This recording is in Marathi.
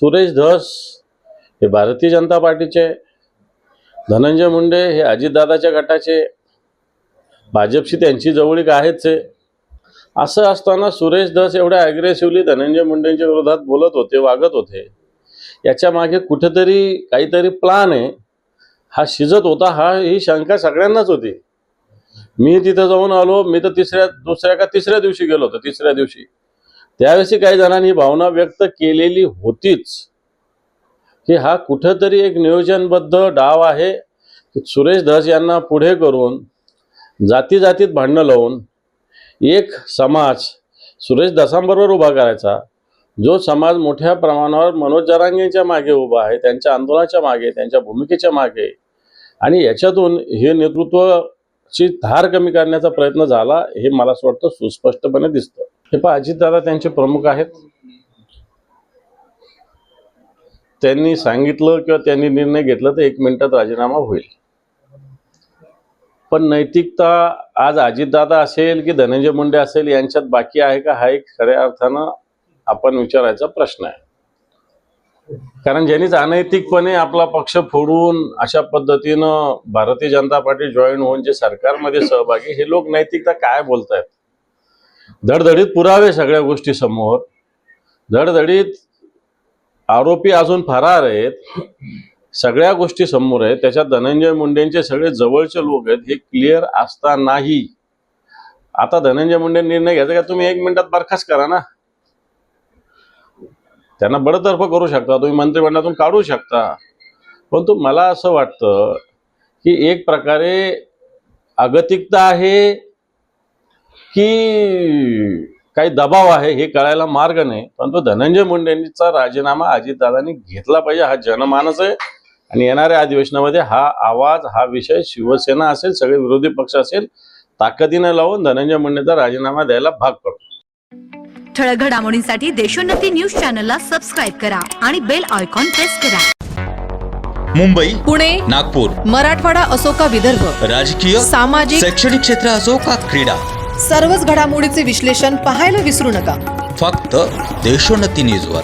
सुरेश धस हे भारतीय जनता पार्टीचे, धनंजय मुंडे हे अजितदादाच्या गटाचे, भाजपशी त्यांची जवळीक आहेच आहे. असं असताना सुरेश धस एवढ्या ॲग्रेसिव्हली धनंजय मुंडेंच्या विरोधात बोलत होते, वागत होते. याच्या मागे कुठेतरी काहीतरी प्लान आहे, हा शिजत होता. ही शंका सगळ्यांनाच होती. मी तिथं जाऊन आलो, मी तर तिसऱ्या दिवशी गेलो होतो. तिसऱ्या दिवशी त्यावेळी काही जणांनी ही भावना व्यक्त केलेली होतीच की हा कुठेतरी एक नियोजनबद्ध डाव आहे की सुरेश धस यांना पुढे करून जातीत भांडणं लावून एक समाज सुरेश धसांबरोबर उभा करायचा, जो समाज मोठ्या प्रमाणावर मनोज जरांगेंच्या मागे उभा आहे, त्यांच्या आंदोलनाच्या मागे, त्यांच्या भूमिकेच्या मागे. आणि याच्यातून हे नेतृत्वाची धार कमी करण्याचा प्रयत्न झाला हे मला असं वाटतं सुस्पष्टपणे दिसतं. हे पहा, अजितदादा त्यांचे प्रमुख आहेत. त्यांनी सांगितलं किंवा त्यांनी निर्णय घेतला तर 1 मिनिटात राजीनामा होईल. पण नैतिकता आज अजितदादा असेल की धनंजय मुंडे असेल यांच्यात बाकी आहे का, हा एक खऱ्या अर्थानं आपण विचारायचा प्रश्न आहे. कारण ज्यांनीच अनैतिकपणे आपला पक्ष फोडून अशा पद्धतीनं भारतीय जनता पार्टी जॉईन होऊन जे सरकारमध्ये सहभागी, हे लोक नैतिकता काय बोलतायत? धडधडीत पुरावे सगळ्या गोष्टी समोर, धडधडीत आरोपी अजून फरार आहेत, सगळ्या गोष्टी समोर आहेत. त्याच्यात धनंजय मुंडेंचे सगळे जवळचे लोक आहेत, हे क्लिअर असतानाही आता धनंजय मुंडे निर्णय घ्यायचा का तुम्ही 1 मिनिटात बरखास्त करा ना. त्यांना बडतर्फ करू शकता, तुम्ही मंत्रिमंडळातून काढू शकता. परंतु मला असं वाटतं की एक प्रकारे अगतिकता आहे की काही दबाव आहे हे कळायला मार्ग नाही. परंतु धनंजय मुंडेंचा राजीनामा अजितदादांनी घेतला पाहिजे, हा जनमानस आहे. आणि येणाऱ्या अधिवेशनामध्ये हा आवाज, हा विषय शिवसेना असेल, सगळे विरोधी पक्ष असेल, ताकदीने लावून धनंजय मुंडेंचा राजीनामा द्यायला भाग पडतो. ठळक घडामोडींसाठी देशोन्नती न्यूज चॅनलला सबस्क्राईब करा आणि बेल आयकॉन प्रेस करा. मुंबई, पुणे, नागपूर, मराठवाडा असो का विदर्भ, राजकीय, सामाजिक, शैक्षणिक क्षेत्र असो का क्रीडा, सर्वच घडामोडीचे विश्लेषण पाहायला विसरू नका. फक्त देशोन्नती न्यूजवर.